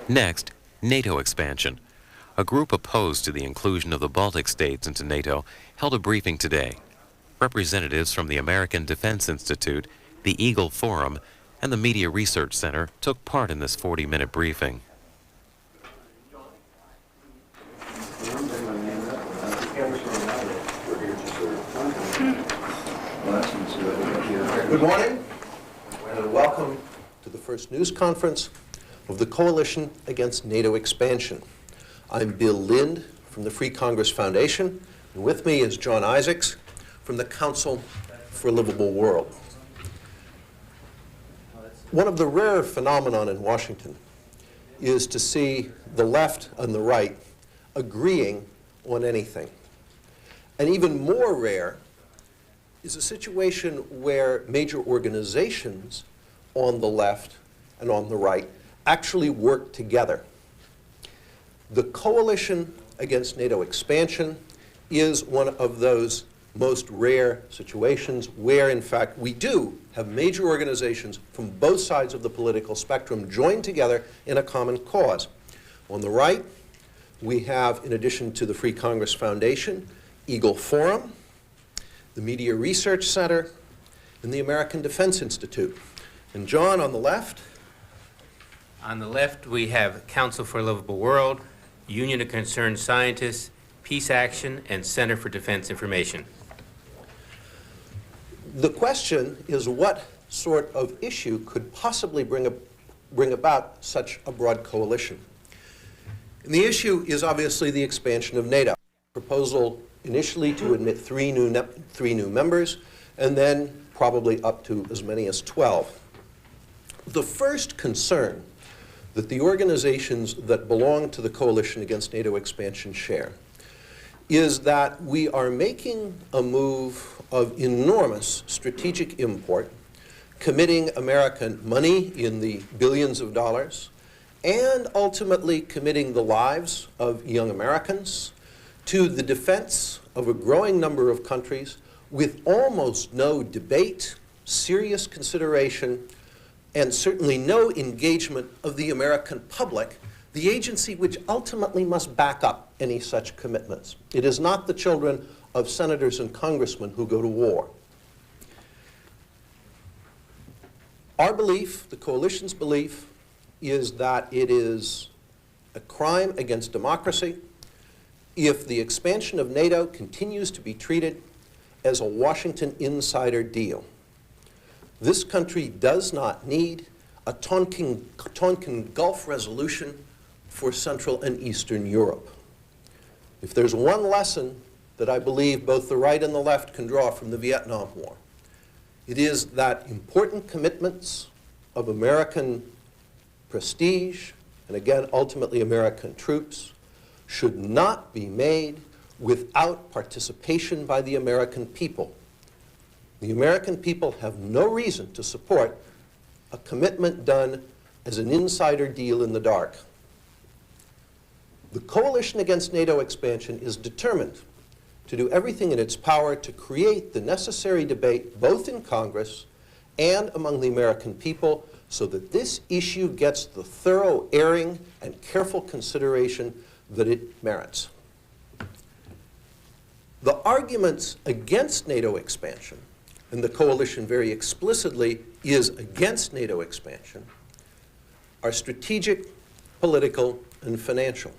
Next, NATO expansion. A group opposed to the inclusion of the Baltic states into NATO held a briefing today. Representatives from the American Defense Institute, the Eagle Forum, and the Media Research Center took part in this 40-minute briefing. Good morning, and welcome to the first news conference of the Coalition Against NATO Expansion. I'm Bill Lind from the Free Congress Foundation, and with me is John Isaacs from the Council for a Livable World. One of the rare phenomena in Washington is to see the left and the right agreeing on anything. And even more rare is a situation where major organizations on the left and on the right actually work together. The Coalition Against NATO Expansion is one of those most rare situations where, in fact, we do have major organizations from both sides of the political spectrum joined together in a common cause. On the right, we have, in addition to the Free Congress Foundation, Eagle Forum, the Media Research Center, and the American Defense Institute. And John, on the left? On the left, we have Council for a Livable World, Union of Concerned Scientists, Peace Action, and Center for Defense Information. The question is what sort of issue could possibly bring about such a broad coalition? And the issue is obviously the expansion of NATO. Proposal initially to admit three new members, and then probably up to as many as 12. The first concern that the organizations that belong to the Coalition Against NATO Expansion share is that we are making a move of enormous strategic import, committing American money in the billions of dollars, and ultimately committing the lives of young Americans to the defense of a growing number of countries with almost no debate, serious consideration, and certainly no engagement of the American public, the agency which ultimately must back up any such commitments. It is not the children of senators and congressmen who go to war. Our belief, the coalition's belief, is that it is a crime against democracy if the expansion of NATO continues to be treated as a Washington insider deal. This country does not need a Tonkin Gulf resolution for Central and Eastern Europe. If there's one lesson that I believe both the right and the left can draw from the Vietnam War, it is that important commitments of American prestige, and again, ultimately American troops, should not be made without participation by the American people. The American people have no reason to support a commitment done as an insider deal in the dark. The Coalition Against NATO Expansion is determined to do everything in its power to create the necessary debate both in Congress and among the American people so that this issue gets the thorough airing and careful consideration that it merits. The arguments against NATO expansion, and the coalition very explicitly is against NATO expansion, are strategic, political, and financial.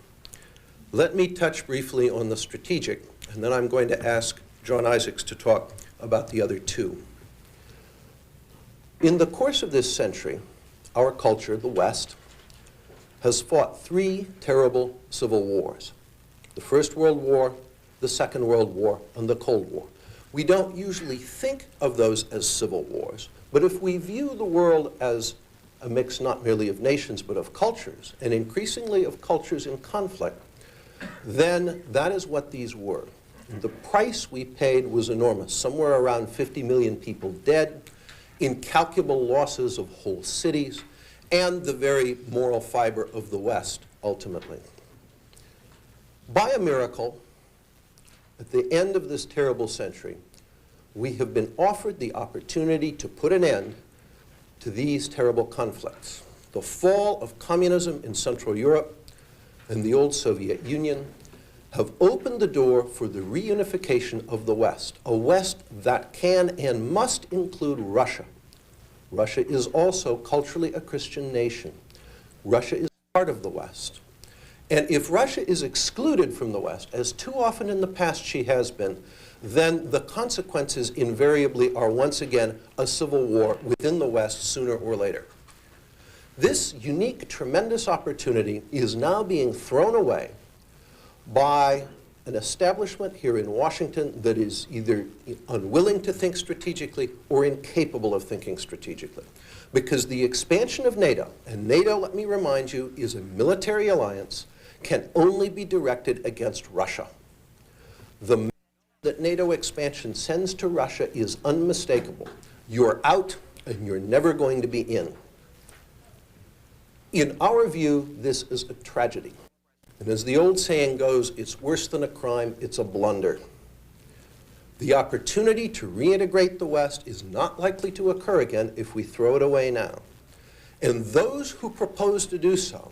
Let me touch briefly on the strategic, and then I'm going to ask John Isaacs to talk about the other two. In the course of this century, our culture, the West, has fought three terrible civil wars: the First World War, the Second World War, and the Cold War. We don't usually think of those as civil wars, but if we view the world as a mix not merely of nations but of cultures, and increasingly of cultures in conflict, then that is what these were. The price we paid was enormous, somewhere around 50 million people dead, incalculable losses of whole cities, and the very moral fiber of the West, ultimately. By a miracle, at the end of this terrible century, we have been offered the opportunity to put an end to these terrible conflicts. The fall of communism in Central Europe and the old Soviet Union have opened the door for the reunification of the West, a West that can and must include Russia. Russia is also culturally a Christian nation. Russia is part of the West. And if Russia is excluded from the West, as too often in the past she has been, then the consequences invariably are once again a civil war within the West sooner or later. This unique, tremendous opportunity is now being thrown away by an establishment here in Washington that is either unwilling to think strategically or incapable of thinking strategically. Because the expansion of NATO, and NATO, let me remind you, is a military alliance, can only be directed against Russia. The message that NATO expansion sends to Russia is unmistakable. You're out and you're never going to be in. In our view, this is a tragedy. And as the old saying goes, it's worse than a crime, it's a blunder. The opportunity to reintegrate the West is not likely to occur again if we throw it away now. And those who propose to do so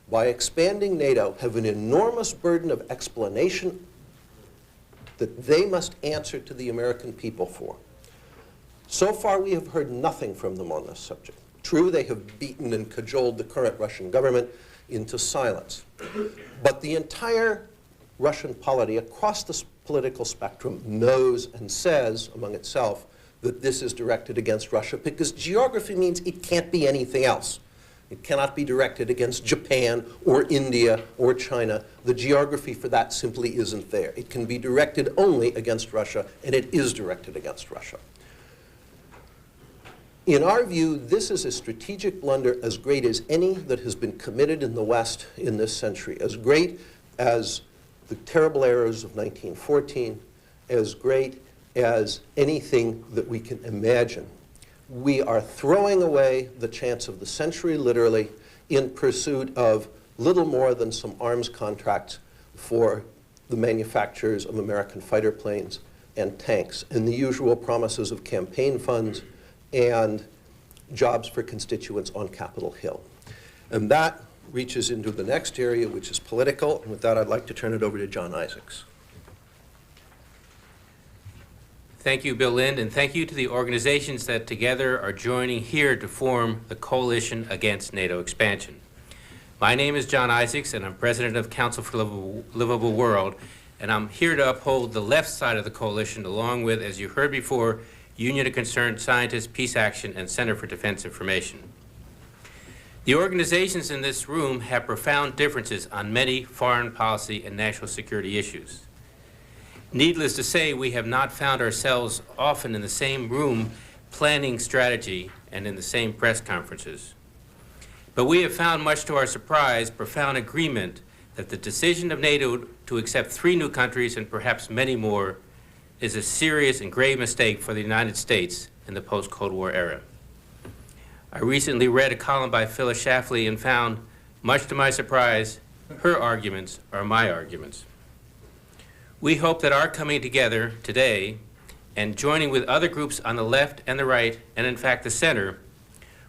by expanding NATO have an enormous burden of explanation that they must answer to the American people for. So far, we have heard nothing from them on this subject. True, they have beaten and cajoled the current Russian government into silence. But the entire Russian polity across the political spectrum knows and says among itself that this is directed against Russia because geography means it can't be anything else. It cannot be directed against Japan or India or China. The geography for that simply isn't there. It can be directed only against Russia, and it is directed against Russia. In our view, this is a strategic blunder as great as any that has been committed in the West in this century, as great as the terrible errors of 1914, as great as anything that we can imagine. We are throwing away the chance of the century, literally, in pursuit of little more than some arms contracts for the manufacturers of American fighter planes and tanks, and the usual promises of campaign funds and jobs for constituents on Capitol Hill. And that reaches into the next area, which is political. And with that, I'd like to turn it over to John Isaacs. Thank you, Bill Lind, and thank you to the organizations that together are joining here to form the Coalition Against NATO Expansion. My name is John Isaacs, and I'm president of Council for Livable World, and I'm here to uphold the left side of the coalition, along with, as you heard before, Union of Concerned Scientists, Peace Action, and Center for Defense Information. The organizations in this room have profound differences on many foreign policy and national security issues. Needless to say, we have not found ourselves often in the same room planning strategy and in the same press conferences. But we have found, much to our surprise, profound agreement that the decision of NATO to accept 3 new countries and perhaps many more is a serious and grave mistake for the United States in the post-Cold War era. I recently read a column by Phyllis Schlafly and found, much to my surprise, her arguments are my arguments. We hope that our coming together today and joining with other groups on the left and the right, and in fact the center,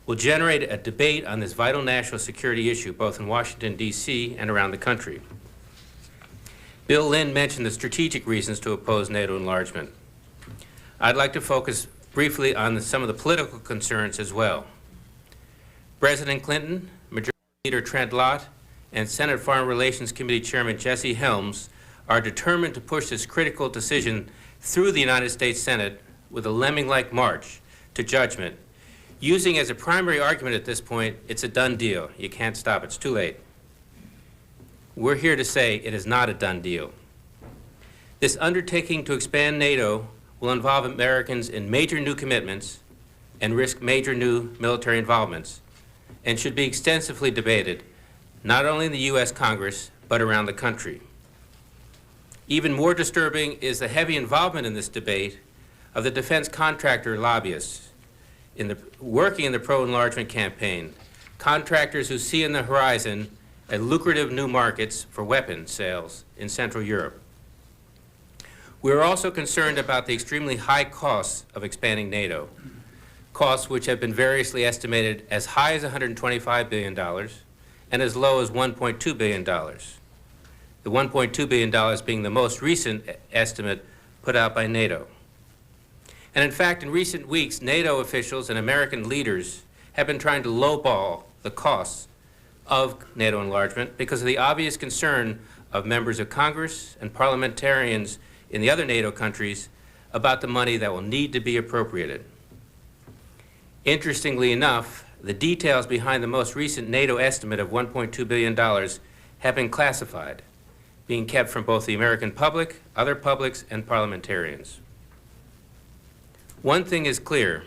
will generate a debate on this vital national security issue, both in Washington, D.C. and around the country. Bill Lind mentioned the strategic reasons to oppose NATO enlargement. I'd like to focus briefly on some of the political concerns as well. President Clinton, Majority Leader Trent Lott, and Senate Foreign Relations Committee Chairman Jesse Helms are determined to push this critical decision through the United States Senate with a lemming-like march to judgment, using as a primary argument at this point, it's a done deal. You can't stop, it's too late. We're here to say it is not a done deal. This undertaking to expand NATO will involve Americans in major new commitments and risk major new military involvements, and should be extensively debated, not only in the U.S. Congress, but around the country. Even more disturbing is the heavy involvement in this debate of the defense contractor lobbyists working in the pro-enlargement campaign, contractors who see in the horizon a lucrative new markets for weapons sales in Central Europe. We are also concerned about the extremely high costs of expanding NATO. costs which have been variously estimated as high as $125 billion and as low as $1.2 billion. The $1.2 billion being the most recent estimate put out by NATO. And in fact, in recent weeks, NATO officials and American leaders have been trying to lowball the costs of NATO enlargement because of the obvious concern of members of Congress and parliamentarians in the other NATO countries about the money that will need to be appropriated. Interestingly enough, the details behind the most recent NATO estimate of $1.2 billion have been classified, being kept from both the American public, other publics, and parliamentarians. One thing is clear.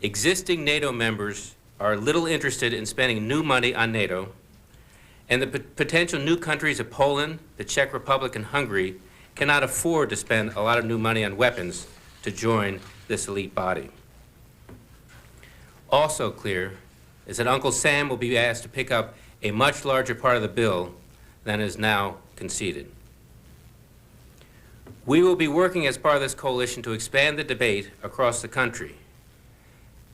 Existing NATO members are little interested in spending new money on NATO, and the potential new countries of Poland, the Czech Republic, and Hungary cannot afford to spend a lot of new money on weapons to join this elite body. Also clear is that Uncle Sam will be asked to pick up a much larger part of the bill than is now conceded. We will be working as part of this coalition to expand the debate across the country.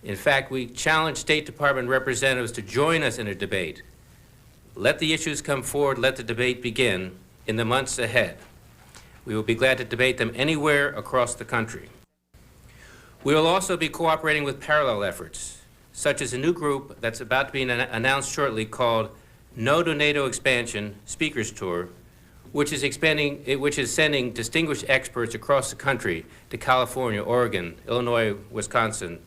In fact, we challenge State Department representatives to join us in a debate. Let the issues come forward, let the debate begin in the months ahead. We will be glad to debate them anywhere across the country. We will also be cooperating with parallel efforts, such as a new group that's about to be announced shortly called No to NATO Expansion Speakers Tour, which is sending distinguished experts across the country to California, Oregon, Illinois, Wisconsin,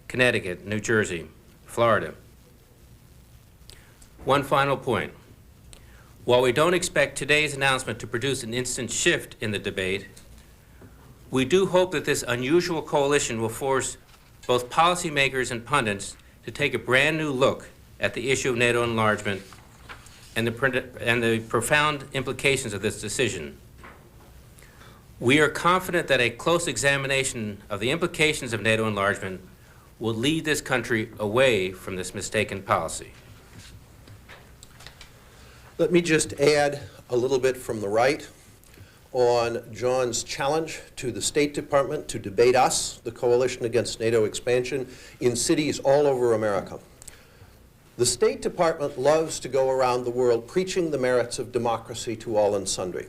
Connecticut, New Jersey, Florida. One final point. While we don't expect today's announcement to produce an instant shift in the debate, we do hope that this unusual coalition will force both policymakers and pundits to take a brand new look at the issue of NATO enlargement and the profound implications of this decision. We are confident that a close examination of the implications of NATO enlargement will lead this country away from this mistaken policy. Let me just add a little bit from the right on John's challenge to the State Department to debate us, the coalition against NATO expansion, in cities all over America. The State Department loves to go around the world preaching the merits of democracy to all and sundry.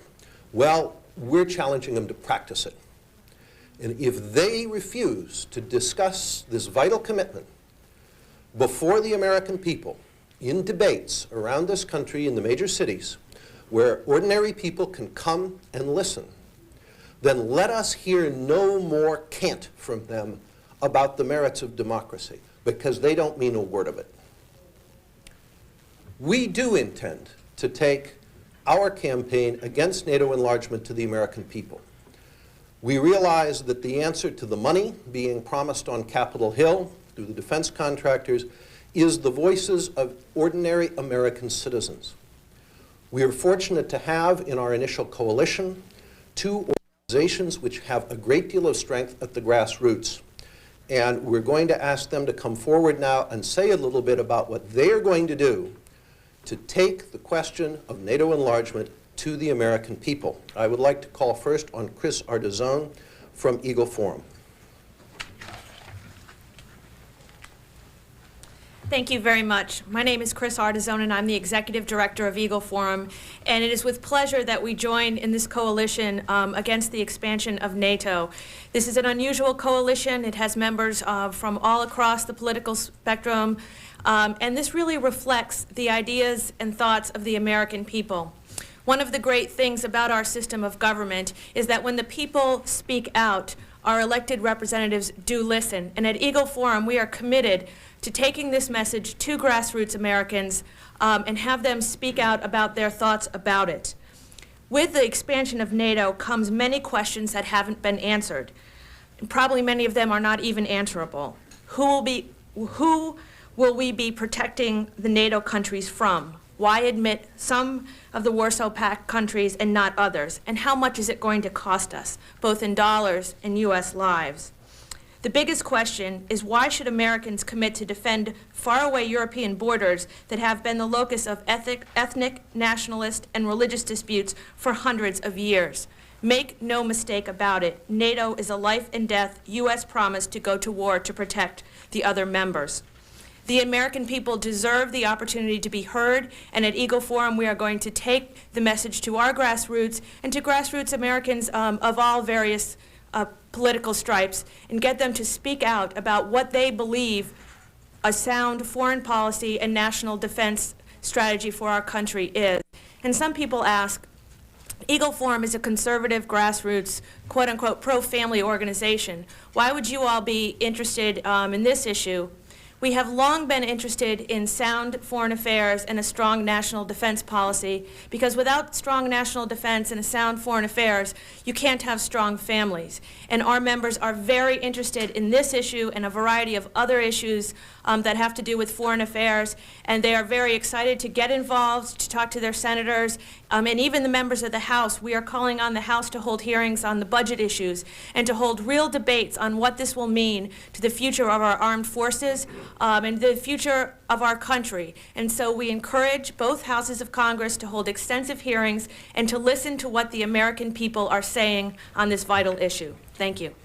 Well, we're challenging them to practice it. And if they refuse to discuss this vital commitment before the American people in debates around this country in the major cities where ordinary people can come and listen, then let us hear no more cant from them about the merits of democracy, because they don't mean a word of it. We do intend to take our campaign against NATO enlargement to the American people. We realize that the answer to the money being promised on Capitol Hill through the defense contractors is the voices of ordinary American citizens. We are fortunate to have in our initial coalition two organizations which have a great deal of strength at the grassroots. And we're going to ask them to come forward now and say a little bit about what they are going to do to take the question of NATO enlargement to the American people. I would like to call first on Chris Ardizone from Eagle Forum. Thank you very much. My name is Chris Ardizone, and I'm the Executive Director of Eagle Forum. And it is with pleasure that we join in this coalition against the expansion of NATO. This is an unusual coalition. It has members from all across the political spectrum. And this really reflects the ideas and thoughts of the American people. One of the great things about our system of government is that when the people speak out, our elected representatives do listen. And at Eagle Forum, we are committed to taking this message to grassroots Americans and have them speak out about their thoughts about it. With the expansion of NATO comes many questions that haven't been answered. And probably many of them are not even answerable. Who will we be protecting the NATO countries from? Why admit some of the Warsaw Pact countries and not others? And how much is it going to cost us, both in dollars and U.S. lives? The biggest question is, why should Americans commit to defend faraway European borders that have been the locus of ethnic, nationalist, and religious disputes for hundreds of years? Make no mistake about it, NATO is a life and death U.S. promise to go to war to protect the other members. The American people deserve the opportunity to be heard, and at Eagle Forum we are going to take the message to our grassroots and to grassroots Americans of all various political stripes and get them to speak out about what they believe a sound foreign policy and national defense strategy for our country is. And some people ask, Eagle Forum is a conservative grassroots, quote-unquote, pro-family organization. Why would you all be interested in this issue? We have long been interested in sound foreign affairs and a strong national defense policy, because without strong national defense and a sound foreign affairs, you can't have strong families. And our members are very interested in this issue and a variety of other issues that have to do with foreign affairs, and they are very excited to get involved, to talk to their senators, and even the members of the House. We are calling on the House to hold hearings on the budget issues and to hold real debates on what this will mean to the future of our armed forces and the future of our country. And so we encourage both houses of Congress to hold extensive hearings and to listen to what the American people are saying on this vital issue. Thank you.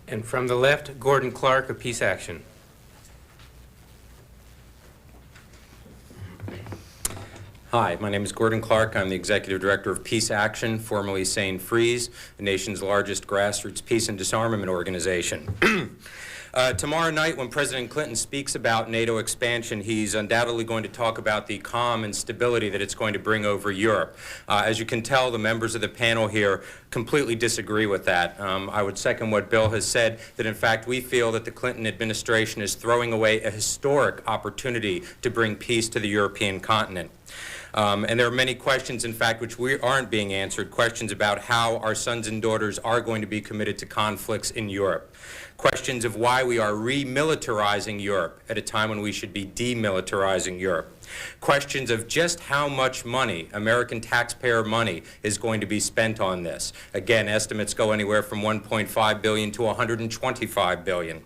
And from the left, Gordon Clark of Peace Action. Hi, my name is Gordon Clark. I'm the Executive Director of Peace Action, formerly Sane Freeze, the nation's largest grassroots peace and disarmament organization. Tomorrow night, when President Clinton speaks about NATO expansion, he's undoubtedly going to talk about the calm and stability that it's going to bring over Europe. As you can tell, the members of the panel here completely disagree with that. I would second what Bill has said, that in fact we feel that the Clinton administration is throwing away a historic opportunity to bring peace to the European continent. And there are many questions, in fact, which aren't being answered, questions about how our sons and daughters are going to be committed to conflicts in Europe. Questions of why we are remilitarizing Europe at a time when we should be demilitarizing Europe. Questions of just how much money, American taxpayer money, is going to be spent on this. Again, estimates go anywhere from $1.5 billion to $125 billion.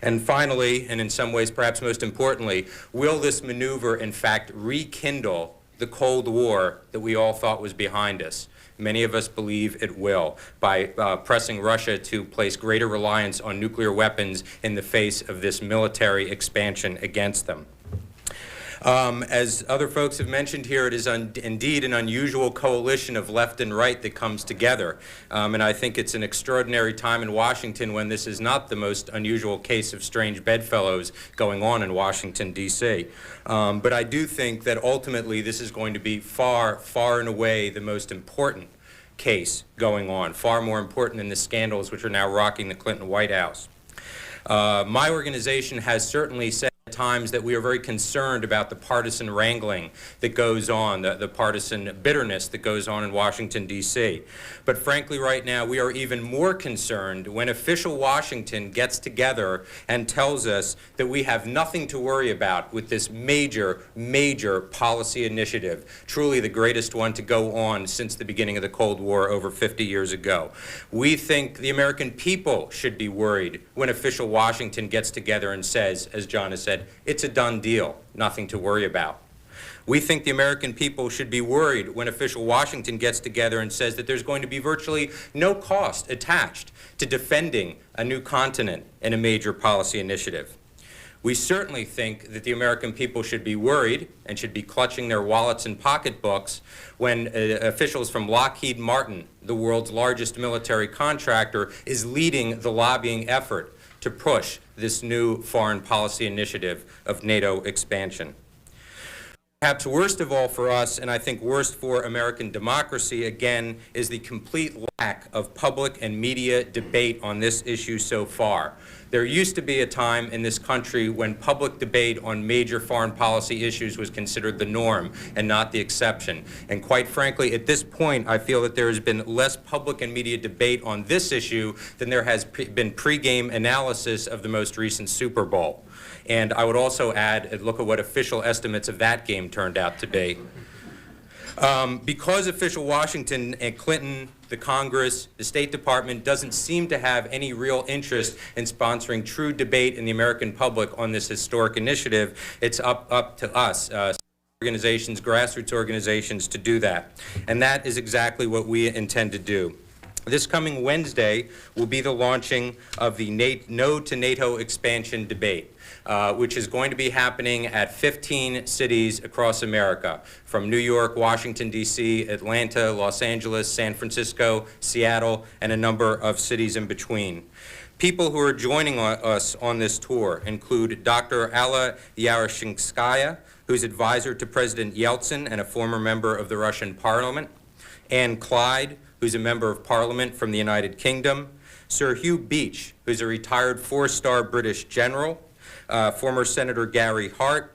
And finally, and in some ways perhaps most importantly, will this maneuver in fact rekindle the Cold War that we all thought was behind us? Many of us believe it will, by pressing Russia to place greater reliance on nuclear weapons in the face of this military expansion against them. As other folks have mentioned here, it is indeed an unusual coalition of left and right that comes together. And I think it's an extraordinary time in Washington when this is not the most unusual case of strange bedfellows going on in Washington, D.C. But I do think that ultimately this is going to be far, far and away the most important case going on, far more important than the scandals which are now rocking the Clinton White House. My organization has certainly said at times that we are very concerned about the partisan wrangling that goes on, the partisan bitterness that goes on in Washington, D.C. But frankly, right now, we are even more concerned when official Washington gets together and tells us that we have nothing to worry about with this major, major policy initiative, truly the greatest one to go on since the beginning of the Cold War over 50 years ago. We think the American people should be worried when official Washington gets together and says, as John has said, it's a done deal, nothing to worry about. We think the American people should be worried when official Washington gets together and says that there's going to be virtually no cost attached to defending a new continent in a major policy initiative. We certainly think that the American people should be worried and should be clutching their wallets and pocketbooks when officials from Lockheed Martin, the world's largest military contractor, is leading the lobbying effort to push this new foreign policy initiative of NATO expansion. Perhaps worst of all for us, and I think worst for American democracy, again, is the complete lack of public and media debate on this issue so far. There used to be a time in this country when public debate on major foreign policy issues was considered the norm and not the exception. And quite frankly, at this point, I feel that there has been less public and media debate on this issue than there has been pregame analysis of the most recent Super Bowl. And I would also add, look at what official estimates of that game turned out to be. Because official Washington and Clinton, the Congress, the State Department doesn't seem to have any real interest in sponsoring true debate in the American public on this historic initiative, it's up to us, organizations, grassroots organizations, to do that. And that is exactly what we intend to do. This coming Wednesday will be the launching of the No to NATO expansion debate, which is going to be happening at 15 cities across America, from New York, Washington, D.C., Atlanta, Los Angeles, San Francisco, Seattle, and a number of cities in between. People who are joining us on this tour include Dr. Alla Yaroshinskaya, who's advisor to President Yeltsin and a former member of the Russian Parliament, Ann Clyde, who's a member of Parliament from the United Kingdom, Sir Hugh Beach, who's a retired four-star British general, former Senator Gary Hart,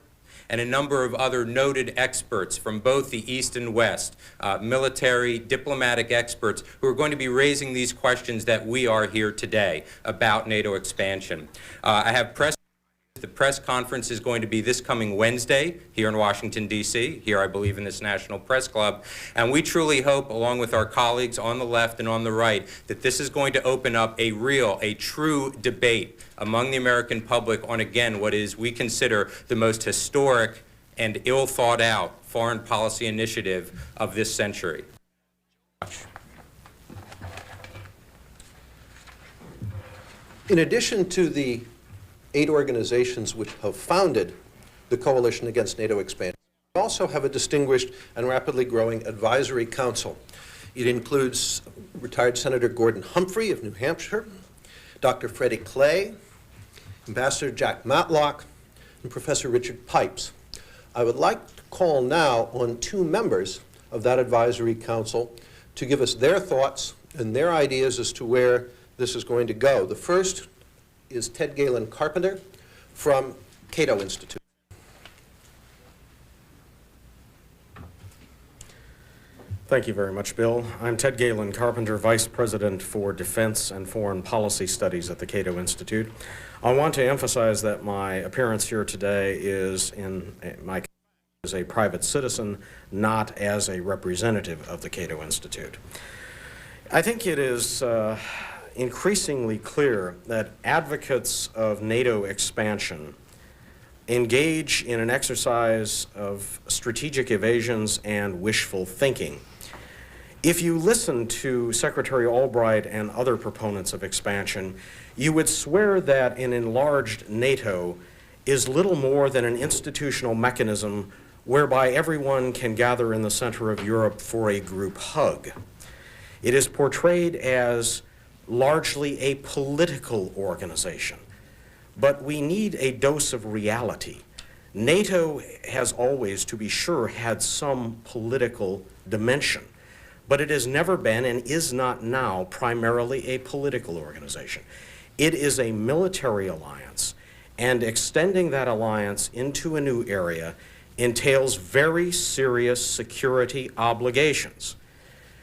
and a number of other noted experts from both the East and West, military, diplomatic experts who are going to be raising these questions that we are here today about NATO expansion. I have press. The press conference is going to be this coming Wednesday here in Washington, D.C., here I believe in this National Press Club, and we truly hope, along with our colleagues on the left and on the right, that this is going to open up a true debate among the American public on, again, what is, we consider, the most historic and ill-thought-out foreign policy initiative of this century. In addition to the 8 organizations which have founded the Coalition Against NATO Expansion, we also have a distinguished and rapidly growing advisory council. It includes retired Senator Gordon Humphrey of New Hampshire, Dr. Freddie Clay, Ambassador Jack Matlock, and Professor Richard Pipes. I would like to call now on 2 members of that advisory council to give us their thoughts and their ideas as to where this is going to go. The first is Ted Galen Carpenter from Cato Institute. Thank you very much, Bill. I'm Ted Galen Carpenter, Vice President for Defense and Foreign Policy Studies at the Cato Institute. I want to emphasize that my appearance here today is in my as a private citizen, not as a representative of the Cato Institute. I think it is increasingly clear that advocates of NATO expansion engage in an exercise of strategic evasions and wishful thinking. If you listen to Secretary Albright and other proponents of expansion, you would swear that an enlarged NATO is little more than an institutional mechanism whereby everyone can gather in the center of Europe for a group hug. It is portrayed as largely a political organization. But we need a dose of reality. NATO has always, to be sure, had some political dimension, but it has never been and is not now primarily a political organization. It is a military alliance, and extending that alliance into a new area entails very serious security obligations.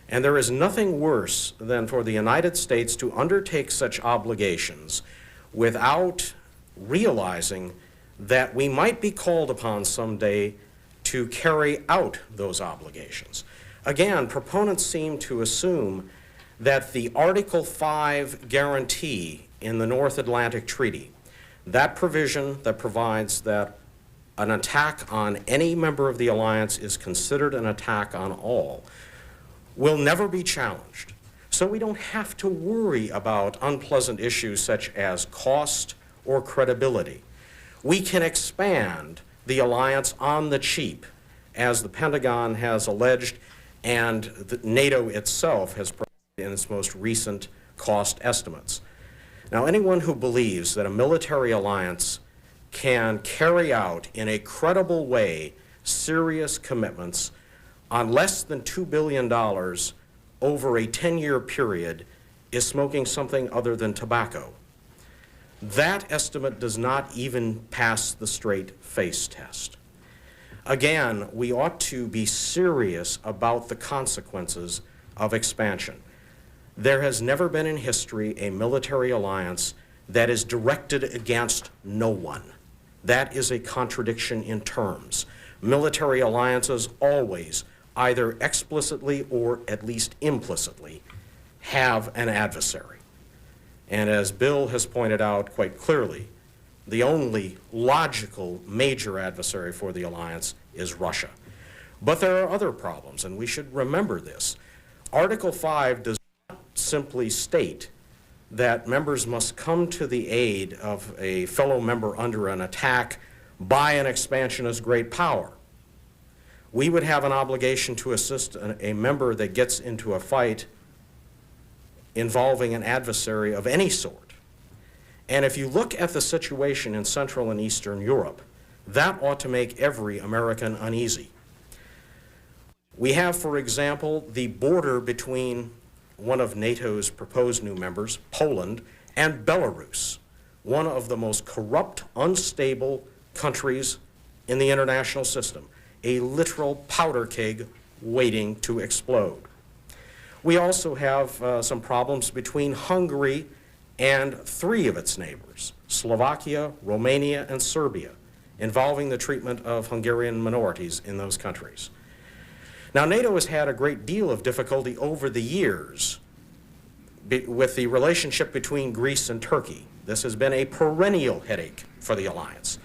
And there is nothing worse than for the United States to undertake such obligations without realizing that we might be called upon someday to carry out those obligations. Again, proponents seem to assume that the Article 5 guarantee in the North Atlantic Treaty, that provision that provides that an attack on any member of the alliance is considered an attack on all, will never be challenged. So we don't have to worry about unpleasant issues such as cost or credibility. We can expand the alliance on the cheap, as the Pentagon has alleged, and the NATO itself has provided in its most recent cost estimates. Now, anyone who believes that a military alliance can carry out in a credible way serious commitments on less than $2 billion over a 10-year period is smoking something other than tobacco. That estimate does not even pass the straight face test. Again, we ought to be serious about the consequences of expansion. There has never been in history a military alliance that is directed against no one. That is a contradiction in terms. Military alliances always, either explicitly or at least implicitly, have an adversary. And as Bill has pointed out quite clearly, the only logical major adversary for the alliance is Russia. But there are other problems, and we should remember this. Article 5 does not simply state that members must come to the aid of a fellow member under an attack by an expansionist great power. We would have an obligation to assist a member that gets into a fight involving an adversary of any sort. And if you look at the situation in Central and Eastern Europe, that ought to make every American uneasy. We have, for example, the border between one of NATO's proposed new members, Poland, and Belarus, one of the most corrupt, unstable countries in the international system, a literal powder keg waiting to explode. We also have some problems between Hungary and 3 of its neighbors, Slovakia, Romania, and Serbia, involving the treatment of Hungarian minorities in those countries. Now, NATO has had a great deal of difficulty over the years with the relationship between Greece and Turkey. This has been a perennial headache for the alliance.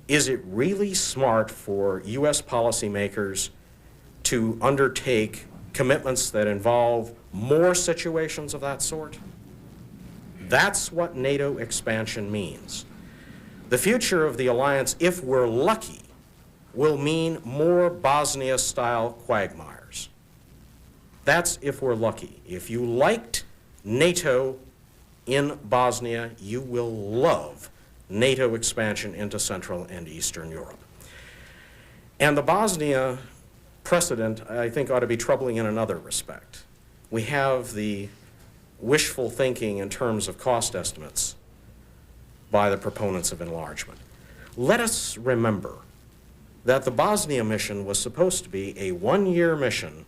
Is it really smart for U.S. policymakers to undertake commitments that involve more situations of that sort? That's what NATO expansion means. The future of the alliance, if we're lucky, will mean more Bosnia-style quagmires. That's if we're lucky. If you liked NATO in Bosnia, you will love NATO expansion into Central and Eastern Europe. And the Bosnia precedent, I think, ought to be troubling in another respect. We have the wishful thinking in terms of cost estimates by the proponents of enlargement. Let us remember that the Bosnia mission was supposed to be a 1-year mission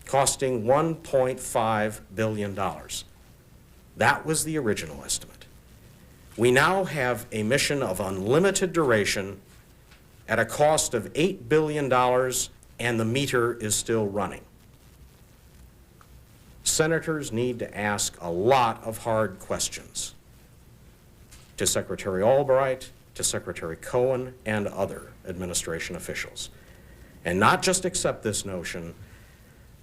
costing $1.5 billion. That was the original estimate. We now have a mission of unlimited duration at a cost of $8 billion, and the meter is still running. Senators need to ask a lot of hard questions to Secretary Albright, to Secretary Cohen, and other administration officials, and not just accept this notion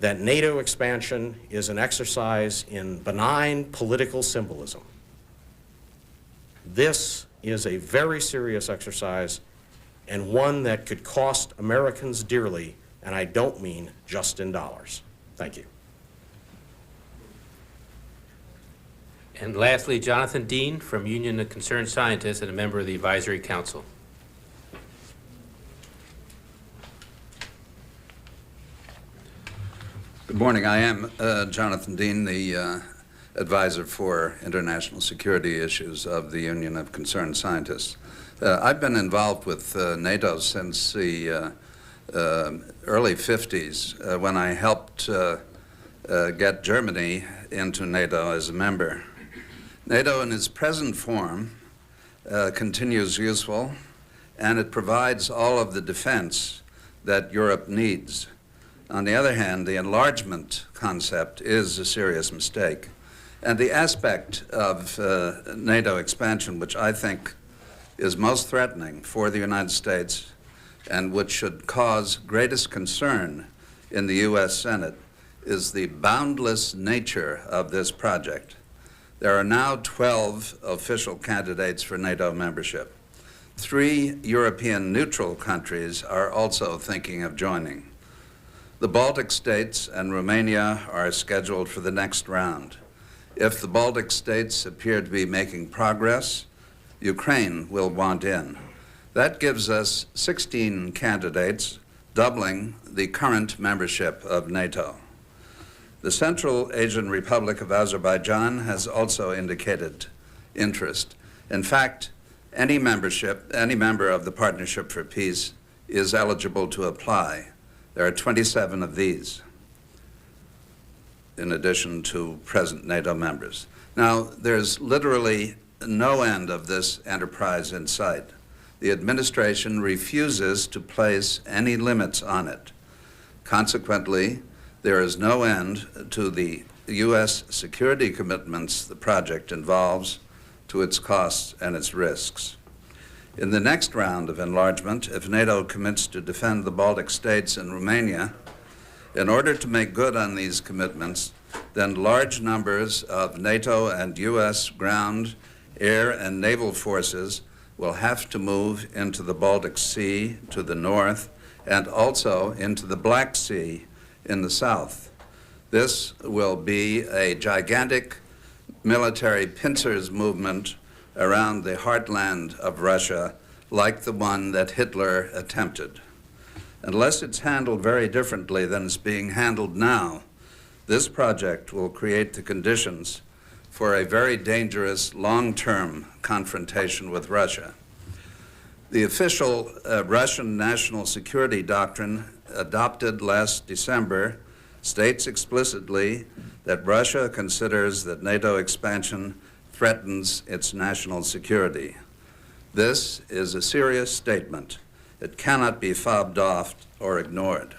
that NATO expansion is an exercise in benign political symbolism. This is a very serious exercise, and one that could cost Americans dearly, and I don't mean just in dollars. Thank you. And lastly, Jonathan Dean from Union of Concerned Scientists and a member of the Advisory Council. Good morning. I am Jonathan Dean, the advisor for international security issues of the Union of Concerned Scientists. I've been involved with NATO since the early 50s when I helped get Germany into NATO as a member. NATO in its present form continues useful, and it provides all of the defense that Europe needs. On the other hand, the enlargement concept is a serious mistake. And the aspect of NATO expansion, which I think is most threatening for the United States and which should cause greatest concern in the U.S. Senate, is the boundless nature of this project. There are now 12 official candidates for NATO membership. 3 European neutral countries are also thinking of joining. The Baltic states and Romania are scheduled for the next round. If the Baltic states appear to be making progress, Ukraine will want in. That gives us 16 candidates, doubling the current membership of NATO. The Central Asian Republic of Azerbaijan has also indicated interest. In fact, any member of the Partnership for Peace is eligible to apply. There are 27 of these, in addition to present NATO members. Now, there's literally no end of this enterprise in sight. The administration refuses to place any limits on it. Consequently, there is no end to the U.S. security commitments the project involves, to its costs and its risks. In the next round of enlargement, if NATO commits to defend the Baltic states and Romania, in order to make good on these commitments, then large numbers of NATO and U.S. ground, air, and naval forces will have to move into the Baltic Sea to the north and also into the Black Sea in the south. This will be a gigantic military pincers movement around the heartland of Russia, like the one that Hitler attempted. Unless it's handled very differently than it's being handled now, this project will create the conditions for a very dangerous long-term confrontation with Russia. The official Russian national security doctrine adopted last December states explicitly that Russia considers that NATO expansion threatens its national security. This is a serious statement. It cannot be fobbed off or ignored.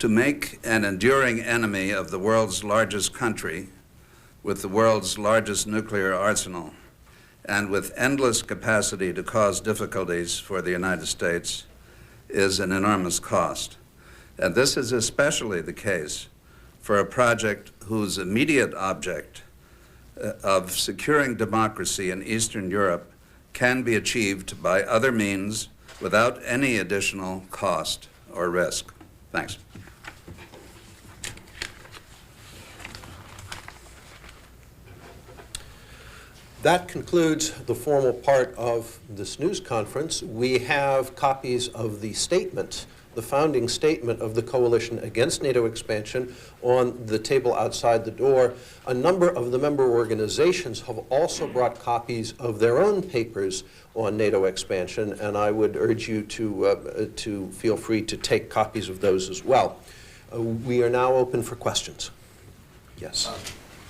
To make an enduring enemy of the world's largest country with the world's largest nuclear arsenal and with endless capacity to cause difficulties for the United States is an enormous cost. And this is especially the case for a project whose immediate object of securing democracy in Eastern Europe can be achieved by other means without any additional cost or risk. Thanks. That concludes the formal part of this news conference. We have copies of the statement, the founding statement of the Coalition Against NATO Expansion, on the table outside the door. A number of the member organizations have also brought copies of their own papers on NATO expansion, and I would urge you to feel free to take copies of those as well. We are now open for questions. Yes.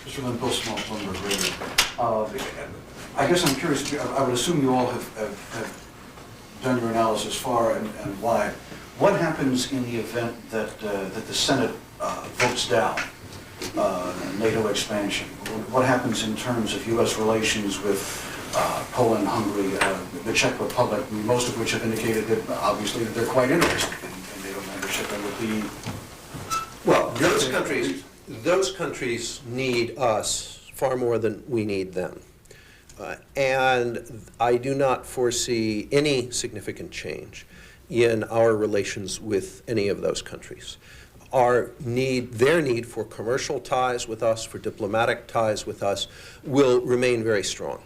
Mr. Lynn, Postmall, Bloomberg Radio. I guess I'm curious, I would assume you all have done your analysis far and wide. What happens in the event that the Senate votes down NATO expansion? What happens in terms of U.S. relations with Poland, Hungary, the Czech Republic, most of which have indicated that obviously that they're quite interested in NATO membership and would be... Well, those countries need us far more than we need them. And I do not foresee any significant change in our relations with any of those countries. Their need for commercial ties with us, for diplomatic ties with us, will remain very strong.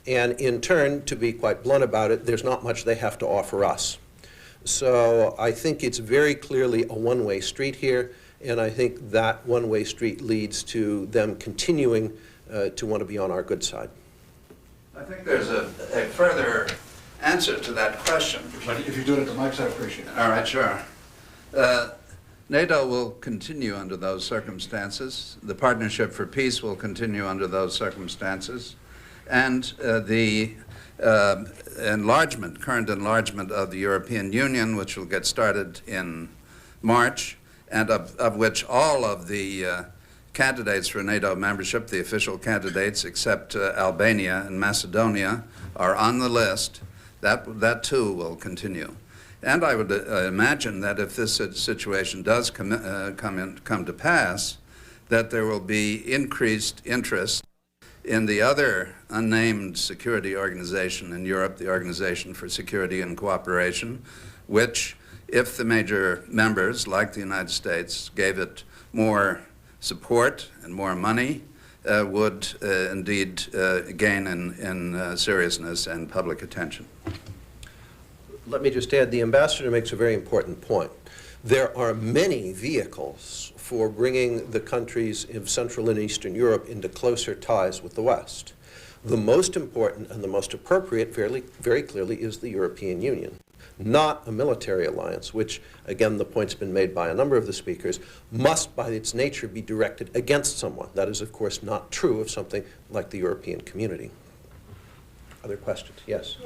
And in turn, to be quite blunt about it, there's not much they have to offer us. So I think it's very clearly a one-way street here, and I think that one-way street leads to them continuing to want to be on our good side. I think there's a further answer to that question. If you do it at the mics, I appreciate it. All right, sure. NATO will continue under those circumstances. The Partnership for Peace will continue under those circumstances. And the current enlargement of the European Union, which will get started in March, and of which all of the candidates for NATO membership, the official candidates except Albania and Macedonia, are on the list. That too will continue. And I would imagine that if this situation does come to pass, that there will be increased interest in the other unnamed security organization in Europe, the Organization for Security and Cooperation, which, if the major members, like the United States, gave it more support and more money, would indeed gain in seriousness and public attention. Let me just add, the ambassador makes a very important point. There are many vehicles for bringing the countries of Central and Eastern Europe into closer ties with the West. The most important and the most appropriate, very clearly, is the European Union, not a military alliance, which, again, the point's been made by a number of the speakers, must by its nature be directed against someone. That is, of course, not true of something like the European Community. Other questions? Yes.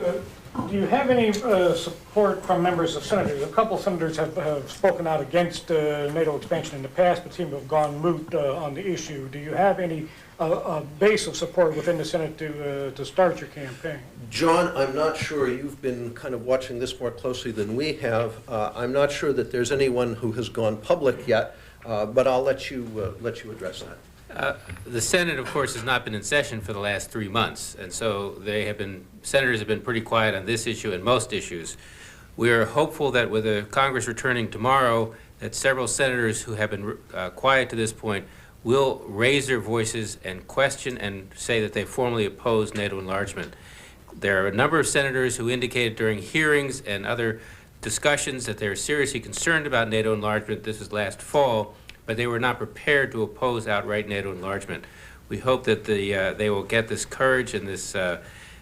Do you have any support from members of senators? A couple of senators have spoken out against NATO expansion in the past, but seem to have gone moot on the issue. Do you have any a base of support within the Senate to start your campaign? John, I'm not sure. You've been kind of watching this more closely than we have. I'm not sure that there's anyone who has gone public yet, but I'll let you address that. The Senate, of course, has not been in session for the last 3 months, and so senators have been pretty quiet on this issue and most issues. We are hopeful that with the Congress returning tomorrow, that several senators who have been quiet to this point will raise their voices and question and say that they formally oppose NATO enlargement. There are a number of senators who indicated during hearings and other discussions that they're seriously concerned about NATO enlargement. This was last fall, but they were not prepared to oppose outright NATO enlargement. We hope that they will get this courage and this,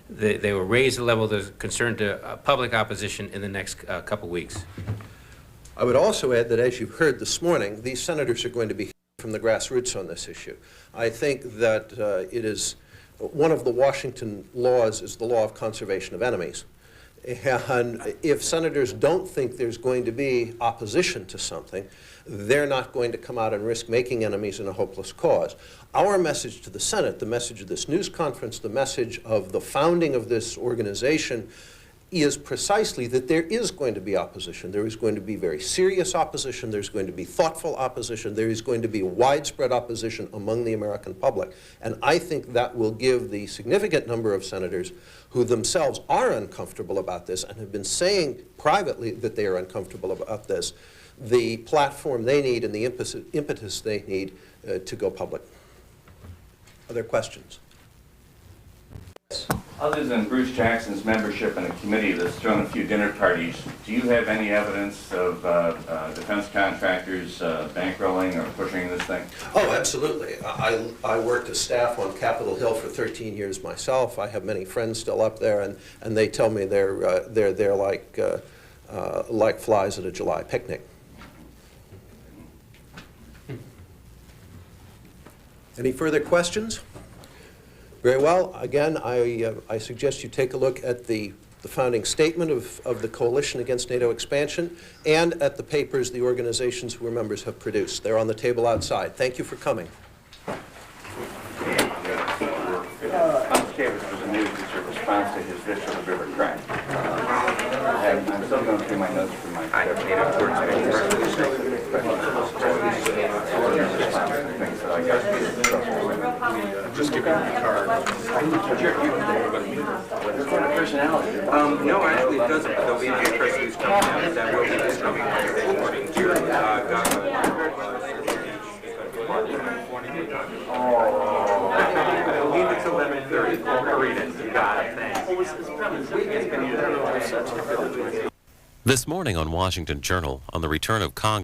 they will raise the level of concern to public opposition in the next couple weeks. I would also add that, as you've heard this morning, these senators are going to be from the grassroots on this issue. I think that it is one of the Washington laws is the law of conservation of enemies. And if senators don't think there's going to be opposition to something, they're not going to come out and risk making enemies in a hopeless cause. Our message to the Senate, the message of this news conference, the message of the founding of this organization is precisely that there is going to be opposition. There is going to be very serious opposition. There's going to be thoughtful opposition. There is going to be widespread opposition among the American public. And I think that will give the significant number of senators who themselves are uncomfortable about this and have been saying privately that they are uncomfortable about this, the platform they need and the impetus they need to go public. Other questions? Other than Bruce Jackson's membership in a committee that's thrown a few dinner parties, do you have any evidence of defense contractors bankrolling or pushing this thing? Oh, absolutely. I worked as staff on Capitol Hill for 13 years myself. I have many friends still up there, and they tell me they're like flies at a July picnic. Any further questions? Very well. Again, I suggest you take a look at the founding statement of the Coalition Against NATO Expansion and at the papers the organizations who are members have produced. They're on the table outside. Thank you for coming. Davis was amused at your response to his visit to the river crack. I'm still going through my notes from my Just give me the card. No, actually it doesn't, but there'll be a new press release coming out that will be coming according to It'll leave it to 11:30. I'll read it. You got it. Thanks. This morning on Washington Journal, on the return of Congress.